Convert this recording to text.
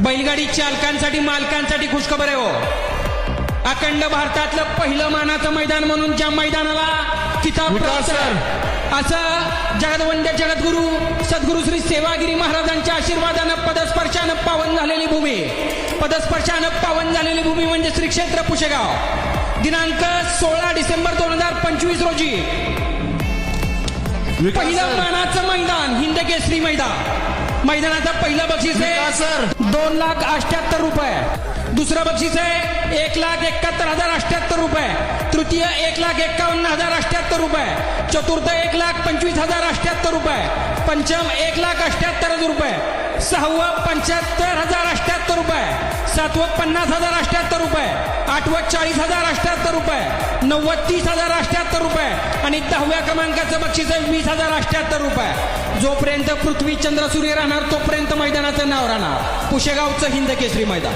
बैलगाडी चालकांसाठी मालकांसाठी खुशखबर आहे हो. अखंड भारतातलं पहिलं मानाचं मैदान म्हणून ज्या मैदानाला किताब प्राप्त आहे, असं जगदवंद्य जगद्गुरु सद्गुरु श्री सेवागिरी महाराजांच्या आशीर्वादानं पदस्पर्शानं पावन झालेली भूमी, पदस्पर्शानं पावन झालेली भूमी म्हणजे श्री क्षेत्र पुशेगाव. दिनांक 16 डिसेंबर 2025 रोजी पहिलं मानाचं मैदान हिंद केसरी मैदान. मैदानाचं पहिलं बक्षीस आहे 2,78,000 रुपये. दुसरं बक्षीस आहे 1,71,078 रुपये. तृतीय 1,51,078 रुपये. चतुर्थ 1,25,078 रुपये. पंचम 1,78,000 रुपये. सहावं 75,078 रुपये. सातवं 50,078 रुपये. आठवं 40,078 रुपये. नववं 30,078 रुपये आणि 10व्या क्रमांकाचं बक्षीस आहे 20,078 रुपये. जोपर्यंत पृथ्वी चंद्र सूर्य राहणार तोपर्यंत मैदानाचं नाव राहणार पुशेगावचं हिंद केसरी मैदान.